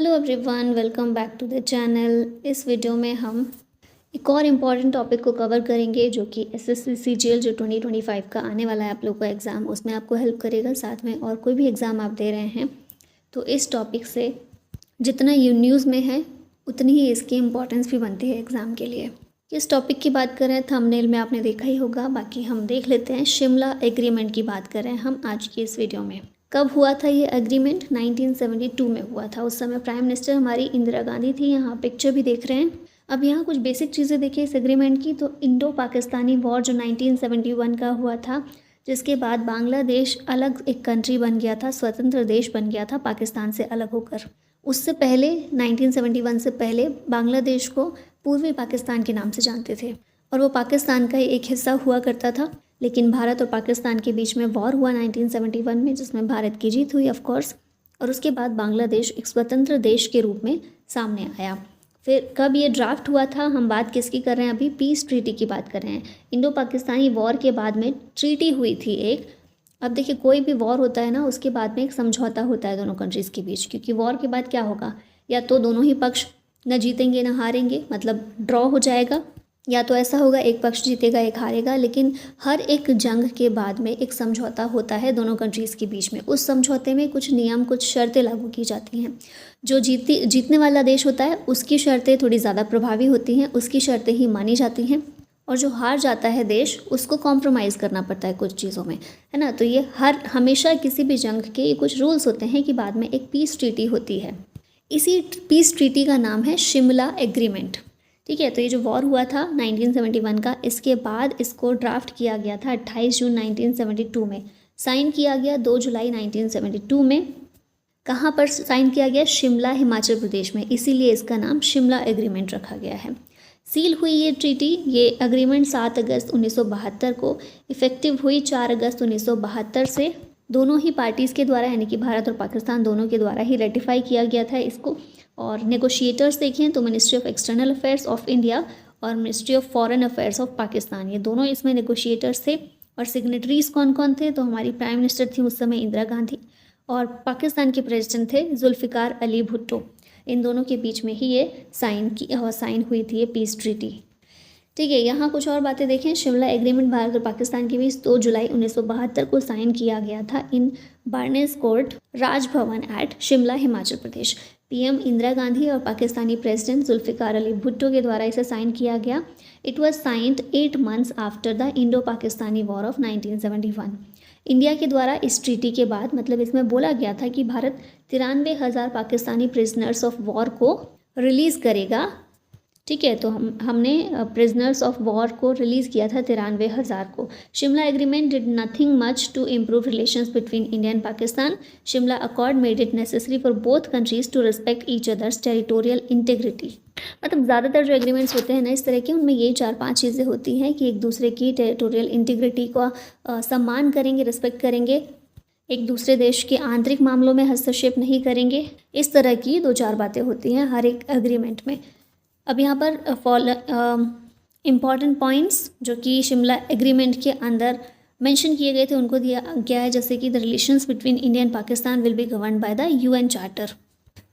Hello everyone, welcome back to the channel. इस video में हम एक और इम्पॉर्टेंट टॉपिक को कवर करेंगे जो कि एसएससी सीजीएल जो 2025 का आने वाला है आप लोग का एग्ज़ाम, उसमें आपको हेल्प करेगा। साथ में और कोई भी एग्ज़ाम आप दे रहे हैं तो इस टॉपिक से जितना ये न्यूज़ में है उतनी ही इसकी इम्पोर्टेंस भी बनती है एग्ज़ाम के लिए। किस टॉपिक की बात कर रहे हैं थंबनेल में आपने देखा ही होगा, बाकी हम देख लेते हैं। शिमला एग्रीमेंट की बात कर रहे हैं हम आज की इस वीडियो में। कब हुआ था ये एग्रीमेंट? 1972 में हुआ था। उस समय प्राइम मिनिस्टर हमारी इंदिरा गांधी थी। यहाँ पिक्चर भी देख रहे हैं। अब यहाँ कुछ बेसिक चीज़ें देखिए इस एग्रीमेंट की। तो इंडो पाकिस्तानी वॉर जो 1971 का हुआ था, जिसके बाद बांग्लादेश अलग एक कंट्री बन गया था, स्वतंत्र देश बन गया था पाकिस्तान से अलग होकर। उससे पहले 1971 से पहले बांग्लादेश को पूर्वी पाकिस्तान के नाम से जानते थे और वो पाकिस्तान का ही एक हिस्सा हुआ करता था। लेकिन भारत और पाकिस्तान के बीच में वॉर हुआ 1971 में, जिसमें भारत की जीत हुई ऑफ कोर्स, और उसके बाद बांग्लादेश एक स्वतंत्र देश के रूप में सामने आया। फिर कब ये ड्राफ्ट हुआ था, हम बात किसकी कर रहे हैं अभी? पीस ट्रीटी की बात कर रहे हैं। इंडो पाकिस्तानी वॉर के बाद में ट्रीटी हुई थी एक। अब देखिए कोई भी वॉर होता है ना, उसके बाद में एक समझौता होता है दोनों कंट्रीज़ के बीच, क्योंकि वॉर के बाद क्या होगा, या तो दोनों ही पक्ष न जीतेंगे न हारेंगे, मतलब ड्रॉ हो जाएगा, या तो ऐसा होगा एक पक्ष जीतेगा एक हारेगा। लेकिन हर एक जंग के बाद में एक समझौता होता है दोनों कंट्रीज़ के बीच में। उस समझौते में कुछ नियम कुछ शर्तें लागू की जाती हैं। जो जीतने वाला देश होता है उसकी शर्तें थोड़ी ज़्यादा प्रभावी होती हैं, उसकी शर्तें ही मानी जाती हैं, और जो हार जाता है देश उसको कॉम्प्रोमाइज़ करना पड़ता है कुछ चीज़ों में, है ना। तो ये हमेशा किसी भी जंग के ये कुछ रूल्स होते हैं कि बाद में एक पीस ट्रीटी होती है। इसी पीस ट्रीटी का नाम है शिमला एग्रीमेंट। ठीक है, तो ये जो वॉर हुआ था 1971 का, इसके बाद इसको ड्राफ्ट किया गया था 28 जून 1972 में। साइन किया गया 2 जुलाई 1972 में। कहाँ पर साइन किया गया? शिमला, हिमाचल प्रदेश में, इसीलिए इसका नाम शिमला एग्रीमेंट रखा गया है। सील हुई ये ट्रीटी, ये एग्रीमेंट 7 अगस्त 1972 को इफ़ेक्टिव हुई। 4 अगस्त 1972 से दोनों ही पार्टीज़ के द्वारा, यानी कि भारत और पाकिस्तान दोनों के द्वारा ही रेटिफाई किया गया था इसको। और नेगोशिएटर्स देखें तो ministry of external affairs of India और ministry of foreign affairs of Pakistan, ये दोनों इसमें नेगोशिएटर्स थे। और सिग्नेटरीज़ कौन कौन थे? तो हमारी प्राइम मिनिस्टर थी उस समय इंदिरा गांधी, और पाकिस्तान के प्रेसिडेंट थे जुल्फ़िकार अली भुट्टो। इन दोनों के बीच में ही ये साइन हुई थी ये पीस ट्रीटी। ठीक है, यहाँ कुछ और बातें देखें। शिमला एग्रीमेंट भारत और पाकिस्तान के बीच 2 जुलाई 1972 को साइन किया गया था in Barnes Court, Rajbhavan at Shimla, Himachal Pradesh. PM Indira Gandhi और पाकिस्तानी प्रेसिडेंट जुल्फ़िकार अली भुट्टो के द्वारा इसे साइन किया गया। It was signed 8 months after the Indo Pakistani war of 1971। India के द्वारा इस ट्रीटी के बाद, मतलब इसमें बोला गया था कि Bharat 93,000 Pakistani prisoners of war को रिलीज़ करेगा। ठीक है, तो हमने प्रिजनर्स ऑफ वॉर को रिलीज़ किया था 93,000 को। Shimla agreement did nothing much to improve relations between India and Pakistan. Shimla accord made it necessary for both countries to respect each other's territorial integrity. मतलब ज़्यादातर जो एग्रीमेंट्स होते हैं ना इस तरह के, उनमें ये 4-5 चीज़ें होती हैं कि एक दूसरे की टेरिटोरियल इंटीग्रिटी का सम्मान करेंगे, रिस्पेक्ट करेंगे, एक दूसरे देश के आंतरिक मामलों में हस्तक्षेप नहीं करेंगे। इस तरह की 2-4 बातें होती हैं हर एक एग्रीमेंट में। अब यहाँ पर इम्पॉर्टेंट पॉइंट्स जो कि शिमला एग्रीमेंट के अंदर मेंशन किए गए थे उनको दिया गया है, जैसे कि the relations between India and Pakistan will be governed by the UN charter.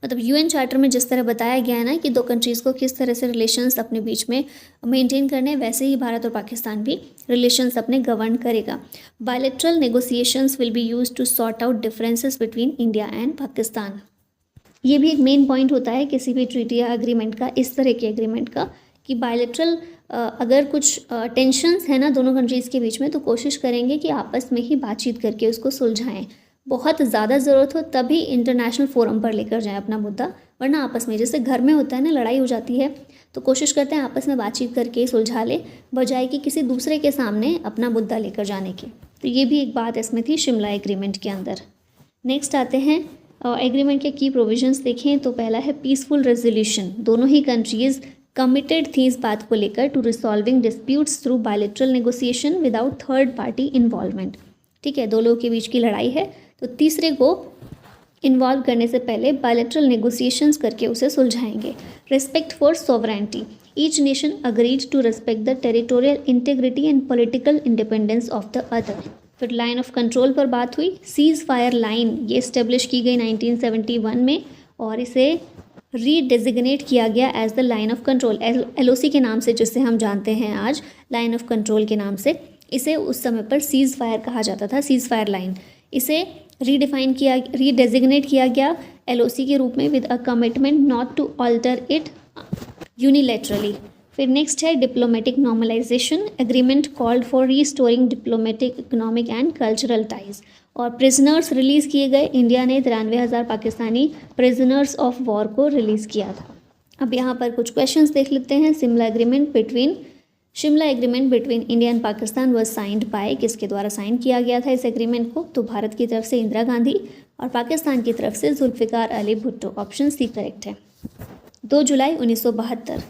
मतलब यूएन चार्टर में जिस तरह बताया गया है ना कि दो कंट्रीज़ को किस तरह से रिलेशंस अपने बीच में मेंटेन करने, वैसे ही भारत और पाकिस्तान भी रिलेशंस अपने गवर्न करेगा। Bilateral negotiations will be used to sort out differences between India and Pakistan. ये भी एक मेन पॉइंट होता है किसी भी ट्रीटी या एग्रीमेंट का, इस तरह के एग्रीमेंट का, कि बायलैटरल अगर कुछ टेंशन्स है ना दोनों कंट्रीज़ के बीच में, तो कोशिश करेंगे कि आपस में ही बातचीत करके उसको सुलझाएं। बहुत ज़्यादा ज़रूरत हो तभी इंटरनेशनल फोरम पर लेकर जाएं अपना मुद्दा, वरना आपस में, जैसे घर में होता है ना, लड़ाई हो जाती है तो कोशिश करते हैं आपस में बातचीत करके सुलझा ले, बजाय कि किसी दूसरे के सामने अपना मुद्दा लेकर जाने की। तो ये भी एक बात इसमें थी शिमला एग्रीमेंट के अंदर। नेक्स्ट आते हैं एग्रीमेंट के की प्रोविजंस देखें तो पहला है पीसफुल रेजोल्यूशन। दोनों ही कंट्रीज़ कमिटेड थी इस बात को लेकर to resolving disputes through bilateral negotiation without third party involvement. ठीक है, दो लोगों के बीच की लड़ाई है तो तीसरे को इन्वॉल्व करने से पहले बायलैटरल नेगोशिएशंस करके उसे सुलझाएंगे। Respect for sovereignty, each nation agreed to respect the territorial integrity and political independence of the other. फिर लाइन ऑफ कंट्रोल पर बात हुई। सीज़ फायर लाइन ये इस्टेब्लिश की गई 1971 में, और इसे रीडेजिग्नेट किया गया as the line of control, LOC के नाम से, जिसे हम जानते हैं आज लाइन ऑफ कंट्रोल के नाम से। इसे उस समय पर सीज़ फायर कहा जाता था, सीज़ फायर लाइन। इसे रीडेजिग्नेट किया गया LOC के रूप में with a commitment not to alter it unilaterally. फिर नेक्स्ट है diplomatic normalisation agreement called for restoring diplomatic, economic and cultural ties. और प्रिजनर्स रिलीज़ किए गए। इंडिया ने 93,000 पाकिस्तानी प्रिजनर्स ऑफ वॉर को रिलीज़ किया था। अब यहाँ पर कुछ क्वेश्चंस देख लेते हैं। Shimla agreement between India and Pakistan was signed bye, किसके द्वारा साइन किया गया था इस एग्रीमेंट को? तो भारत की तरफ से इंदिरा गांधी और पाकिस्तान की तरफ से Zulfikar Ali Bhutto. Option C correct है। 2 जुलाई 1972।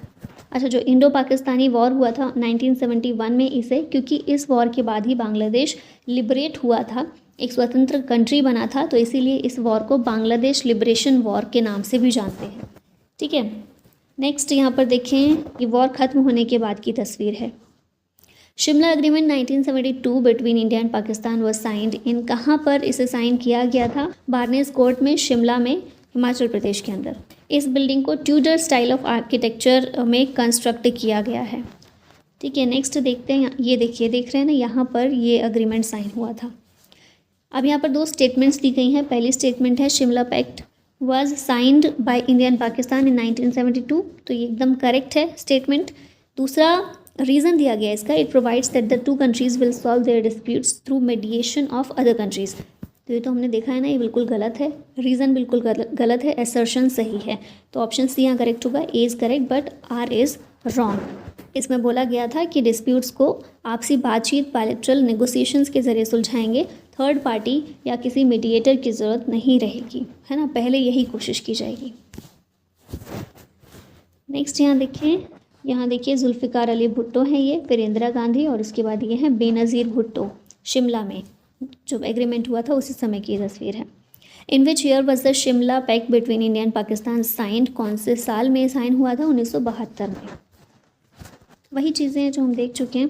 अच्छा, जो इंडो पाकिस्तानी वॉर हुआ था 1971 में, इसे क्योंकि इस वॉर के बाद ही बांग्लादेश लिबरेट हुआ था, एक स्वतंत्र कंट्री बना था, तो इसीलिए इस वॉर को बांग्लादेश लिबरेशन वॉर के नाम से भी जानते हैं। ठीक है, नेक्स्ट यहाँ पर देखें, ये वॉर ख़त्म होने के बाद की तस्वीर है। Shimla agreement 1972 between India and Pakistan was signed in, कहाँ पर इसे साइन किया गया था? बार्नेस कोर्ट में, शिमला में, हिमाचल प्रदेश के अंदर। इस बिल्डिंग को ट्यूडर स्टाइल ऑफ आर्किटेक्चर में कंस्ट्रक्ट किया गया है। ठीक है, नेक्स्ट देखते हैं। ये देखिए, देख रहे हैं ना, यहाँ पर ये अग्रीमेंट साइन हुआ था। अब यहाँ पर 2 स्टेटमेंट्स दी गई हैं। पहली स्टेटमेंट है Shimla pact was signed by India and Pakistan in 1972, तो ये एकदम करेक्ट है स्टेटमेंट। दूसरा रीज़न दिया गया है इसका, it provides that the 2 countries will solve their disputes through mediation of other countries. तो ये तो हमने देखा है ना, ये बिल्कुल गलत है, रीज़न बिल्कुल गलत है, असर्शन सही है। तो ऑप्शन सी यहाँ करेक्ट होगा। A is correct but R is wrong. इसमें बोला गया था कि डिस्प्यूट्स को आपसी बातचीत, बायलैटरल नेगोशिएशंस के ज़रिए सुलझाएंगे, थर्ड पार्टी या किसी मीडिएटर की ज़रूरत नहीं रहेगी, है ना, पहले यही कोशिश की जाएगी। नेक्स्ट यहाँ देखिए जुल्फ़िकार अली भुट्टो हैं ये, फिर इंदिरा गांधी, और उसके बाद ये हैं बेनज़ीर भुट्टो। शिमला में जो एग्रीमेंट हुआ था उसी समय की तस्वीर है। In which year was the Shimla pact between India and Pakistan signed, कौन से साल में साइन हुआ था? 1972 में। वही चीज़ें हैं जो हम देख चुके हैं।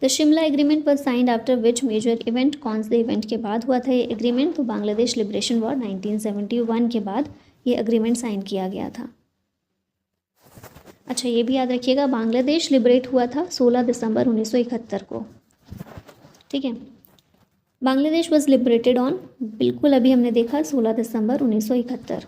The Shimla agreement was signed after which major event, कौन से इवेंट के बाद हुआ था ये एग्रीमेंट? तो बांग्लादेश लिबरेशन वॉर 1971 के बाद ये एग्रीमेंट साइन किया गया था। अच्छा, ये भी याद रखिएगा, बांग्लादेश लिबरेट हुआ था 16 दिसंबर 1971 को। ठीक है, बांग्लादेश वॉज लिबरेटेड ऑन, बिल्कुल अभी हमने देखा 16 दिसंबर 1971।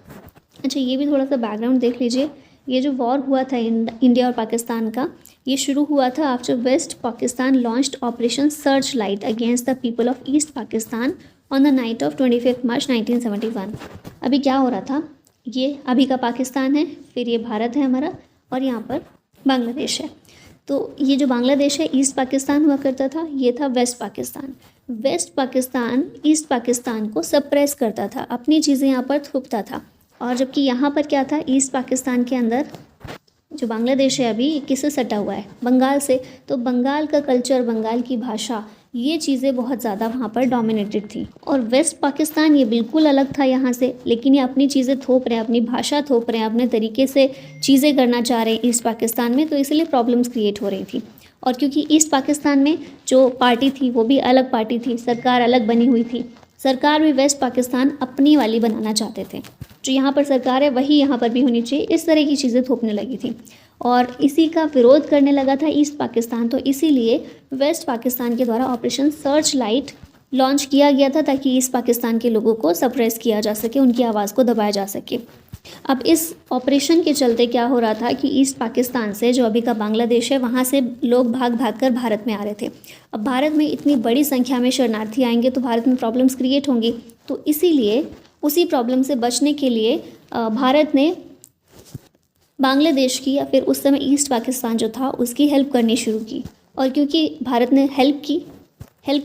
अच्छा, ये भी थोड़ा सा बैकग्राउंड देख लीजिए। ये जो वॉर हुआ था इंडिया और पाकिस्तान का, ये शुरू हुआ था after west Pakistan launched operation searchlight against the people of east Pakistan on the night of 25 March 1971। अभी क्या हो रहा था, ये अभी का पाकिस्तान है, फिर ये भारत है हमारा, और यहाँ पर बांग्लादेश है। तो ये जो बांग्लादेश है, ईस्ट पाकिस्तान हुआ करता था, ये था west Pakistan. West Pakistan east Pakistan को सप्रेस करता था, अपनी चीज़ें यहाँ पर थोपता था, और जबकि यहाँ पर क्या था, ईस्ट पाकिस्तान के अंदर जो बांग्लादेश है अभी, किससे सटा हुआ है? बंगाल से। तो बंगाल का कल्चर, बंगाल की भाषा, ये चीज़ें बहुत ज़्यादा वहाँ पर डोमिनेटेड थी। और वेस्ट पाकिस्तान ये बिल्कुल अलग था यहाँ से, लेकिन ये अपनी चीज़ें थोप रहे हैं, अपनी भाषा थोप रहे हैं, अपने तरीके से चीज़ें करना चाह रहे हैं ईस्ट पाकिस्तान में, तो इसलिए प्रॉब्लम्स क्रिएट हो रही थी। और क्योंकि ईस्ट पाकिस्तान में जो पार्टी थी वो भी अलग पार्टी थी, सरकार अलग बनी हुई थी, सरकार भी वेस्ट पाकिस्तान अपनी वाली बनाना चाहते थे, जो यहाँ पर सरकार है वही यहाँ पर भी होनी चाहिए, इस तरह की चीज़ें थोपने लगी थी, और इसी का विरोध करने लगा था ईस्ट पाकिस्तान। तो इसीलिए वेस्ट पाकिस्तान के द्वारा ऑपरेशन सर्च लाइट लॉन्च किया गया था, ताकि ईस्ट पाकिस्तान के लोगों को सप्रेस किया जा सके, उनकी आवाज़ को दबाया जा सके। अब इस ऑपरेशन के चलते क्या हो रहा था कि ईस्ट पाकिस्तान से, जो अभी का बांग्लादेश है, वहाँ से लोग भाग भाग कर भारत में आ रहे थे। अब भारत में इतनी बड़ी संख्या में शरणार्थी आएंगे तो भारत में प्रॉब्लम्स क्रिएट होंगी, तो इसीलिए उसी प्रॉब्लम से बचने के लिए भारत ने बांग्लादेश की, या फिर उस समय ईस्ट पाकिस्तान जो था, उसकी हेल्प करनी शुरू की। और क्योंकि भारत ने हेल्प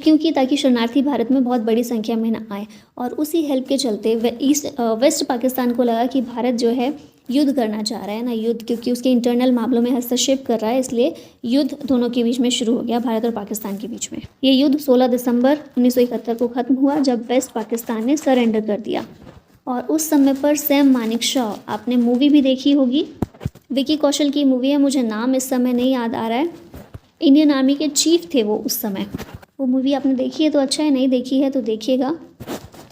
क्यों की? ताकि शरणार्थी भारत में बहुत बड़ी संख्या में ना आए, और उसी हेल्प के चलते वेस्ट पाकिस्तान को लगा कि भारत जो है युद्ध करना चाह रहा है ना, युद्ध, क्योंकि उसके इंटरनल मामलों में हस्तक्षेप कर रहा है, इसलिए युद्ध दोनों के बीच में शुरू हो गया, भारत और पाकिस्तान के बीच में। ये युद्ध 16 दिसंबर 1971 को ख़त्म हुआ, जब वेस्ट पाकिस्तान ने सरेंडर कर दिया। और उस समय पर सैम मानेकशॉ, आपने मूवी भी देखी होगी, विकी कौशल की मूवी है, मुझे नाम इस समय नहीं याद आ रहा है, इंडियन आर्मी के चीफ थे वो उस समय। वो मूवी आपने देखी है तो अच्छा है, नहीं देखी है तो देखिएगा।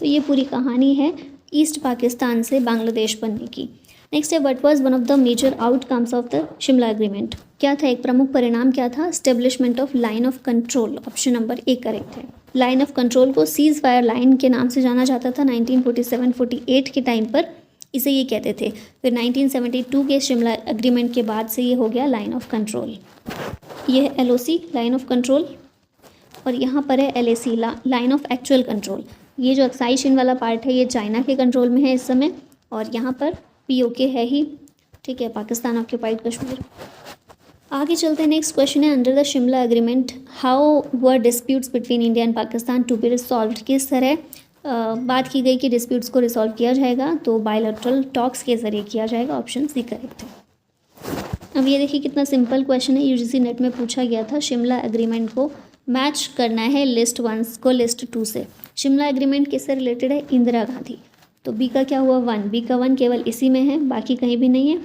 तो ये पूरी कहानी है ईस्ट पाकिस्तान से बांग्लादेश बनने की। नेक्स्ट है what was one of the major outcomes of the Shimla agreement. क्या था एक प्रमुख परिणाम, क्या था? Establishment of line of control, option number A correct है। लाइन ऑफ कंट्रोल को सीज फायर लाइन के नाम से जाना जाता था 1947-48 के टाइम पर, इसे ये कहते थे। फिर 1972 के शिमला एग्रीमेंट के बाद से ये हो गया लाइन ऑफ कंट्रोल। ये है LOC लाइन ऑफ कंट्रोल, और यहाँ पर है LAC line of actual control. ये जो अक्साई चिन वाला पार्ट है ये चाइना के कंट्रोल में है इस समय, और यहाँ पर POK है ही, ठीक है, पाकिस्तान ऑक्यूपाइड कश्मीर। आगे चलते हैं, नेक्स्ट क्वेश्चन है under the Shimla agreement how were disputes between India and Pakistan to be resolved. किस तरह बात की गई कि डिस्प्यूट्स को रिसॉल्व किया जाएगा, तो बायलैटरल टॉक्स के जरिए किया जाएगा, ऑप्शन सी करेक्ट है। अब ये देखिए कितना सिंपल क्वेश्चन है, UGC नेट में पूछा गया था। शिमला एग्रीमेंट को मैच करना है लिस्ट 1 को लिस्ट 2 से। शिमला एग्रीमेंट किससे रिलेटेड है? इंदिरा गांधी। तो बी का क्या हुआ? 1, बी का 1 केवल इसी में है, बाकी कहीं भी नहीं है,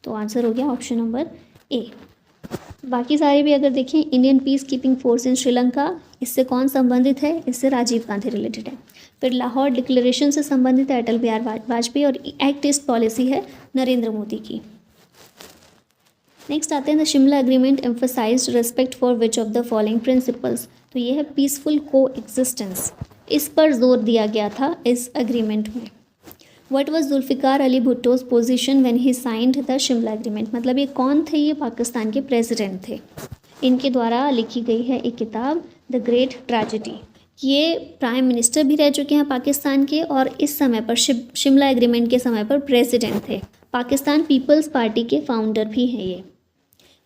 तो आंसर हो गया ऑप्शन नंबर ए। बाकी सारे भी अगर देखें, Indian peace keeping force in Sri Lanka, इससे कौन संबंधित है? इससे राजीव गांधी रिलेटेड है। फिर लाहौर डिक्लेरेशन से संबंधित है अटल बिहारी वाजपेयी, और एक्ट ईस्ट पॉलिसी है नरेंद्र मोदी की। नेक्स्ट आते हैं the Shimla agreement emphasized respect for which of the following principles. तो ये है पीसफुल को एग्जिस्टेंस, इस पर जोर दिया गया था इस एग्रीमेंट में। What was Zulfikar Ali Bhutto's position when he signed the Shimla agreement. मतलब ये कौन थे? ये पाकिस्तान के प्रेसिडेंट थे। इनके द्वारा लिखी गई है एक किताब द ग्रेट ट्रेजेडी। ये प्राइम मिनिस्टर भी रह चुके हैं पाकिस्तान के, और इस समय पर शिमला एग्रीमेंट के समय पर प्रेसिडेंट थे। पाकिस्तान पीपल्स पार्टी के फाउंडर भी हैं ये।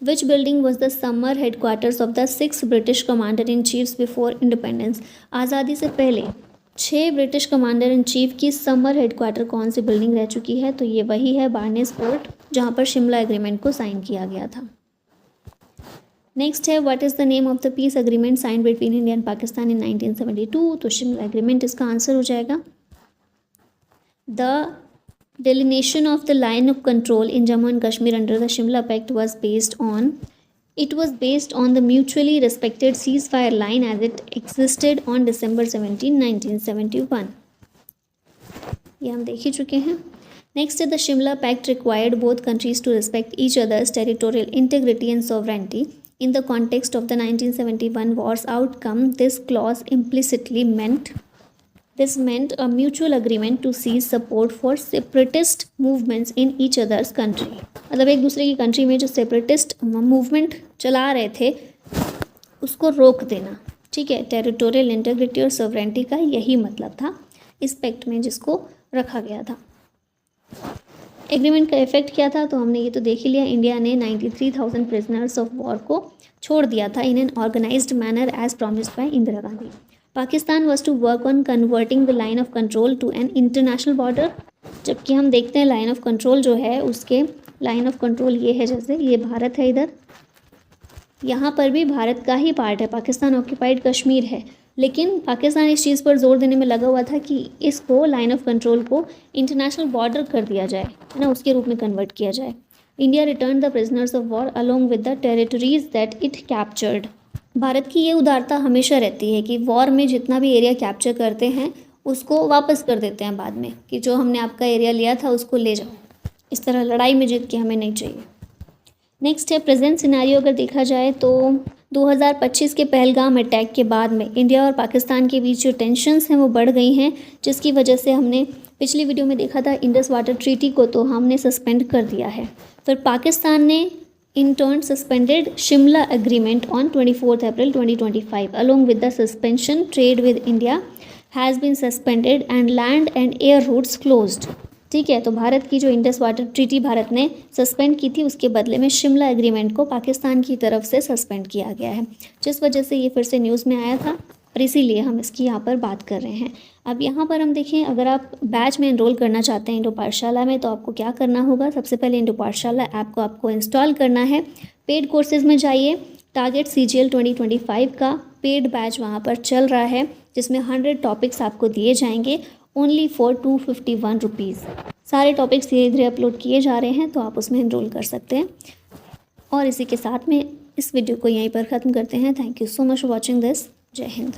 Which building was the summer headquarters of the 6 British commander in chiefs before independence. आज़ादी से पहले 6 ब्रिटिश कमांडर इन चीफ की समर हेडक्वार्टर कौन सी बिल्डिंग रह चुकी है? तो ये वही है बार्नेस फोर्ट, जहाँ पर शिमला एग्रीमेंट को साइन किया गया था। नेक्स्ट है what is the name of the peace agreement sign between India and Pakistan in 1972। तो शिमला एग्रीमेंट इसका आंसर हो जाएगा। The delineation of the line of control in Jammu and Kashmir under the Shimla Pact was based on the mutually respected ceasefire line as it existed on December 17, 1971। ये हम देख ही चुके हैं। Next है the Shimla pact required both countries to respect each other's territorial integrity and sovereignty in the context of the 1971 war's outcome. This clause implicitly This meant a mutual agreement to cease support for separatist movements in each other's country। मतलब एक दूसरे की country में जो separatist movement चला रहे थे उसको रोक देना, ठीक है। टेरिटोरियल इंटीग्रिटी और सॉवरेंटी का यही मतलब था इस पैक्ट में जिसको रखा गया था। एग्रीमेंट का इफेक्ट क्या था? तो हमने ये तो देख ही लिया। इंडिया ने 93,000 प्रिजनर्स ऑफ वॉर को छोड़ दिया था in an organised manner as promised by Indira Gandhi. Pakistan was to work on converting the line of control to an international border. जबकि हम देखते हैं लाइन ऑफ कंट्रोल जो है उसके लाइन ऑफ कंट्रोल ये है, जैसे ये भारत है, इधर यहाँ पर भी भारत का ही पार्ट है, पाकिस्तान ऑक्यूपाइड कश्मीर है। लेकिन पाकिस्तान इस चीज़ पर जोर देने में लगा हुआ था कि इसको लाइन ऑफ कंट्रोल को इंटरनेशनल बॉर्डर कर दिया जाए, है ना, उसके रूप में कन्वर्ट किया जाए। India written the prisoners of war along with the territories that it captured. Bharat की ये उदारता हमेशा रहती है कि वॉर में जितना भी एरिया कैप्चर करते हैं उसको वापस कर देते हैं बाद में, कि जो हमने आपका एरिया लिया था उसको ले जाओ। इस तरह लड़ाई में जीत के हमें नहीं चाहिए। नेक्स्ट है प्रेजेंट सिनारियो। अगर देखा जाए तो 2025 के पहलगाम अटैक के बाद में इंडिया और पाकिस्तान के बीच जो टेंशन्स हैं वो बढ़ गई हैं, जिसकी वजह से हमने पिछली वीडियो में देखा था इंडस वाटर ट्रीटी को तो हमने सस्पेंड कर दिया है। फिर पाकिस्तान ने in turn suspended Shimla agreement on 24th April 2025 along with the suspension trade with India has been suspended and land and air routes closed। ठीक है, तो भारत की जो इंडस वाटर ट्रीटी भारत ने सस्पेंड की थी उसके बदले में शिमला एग्रीमेंट को पाकिस्तान की तरफ से सस्पेंड किया गया है, जिस वजह से ये फिर से न्यूज़ में आया था और इसीलिए हम इसकी यहाँ पर बात कर रहे हैं। अब यहाँ पर हम देखें, अगर आप बैच में एनरोल करना चाहते हैं इंडो पाठशाला में तो आपको क्या करना होगा। सबसे पहले इंडो पाठशाला ऐप को आपको इंस्टॉल करना है। पेड कोर्सेज में जाइए। टारगेट CGL 2025 का पेड बैच वहाँ पर चल रहा है, जिसमें 100 टॉपिक्स आपको दिए जाएंगे ओनली फॉर 251 रुपीज़। सारे टॉपिक्स धीरे धीरे अपलोड किए जा रहे हैं, तो आप उसमें एनरोल कर सकते हैं। और इसी के साथ में इस वीडियो को यहीं पर ख़त्म करते हैं। Thank you so much for watching this. जय हिंद।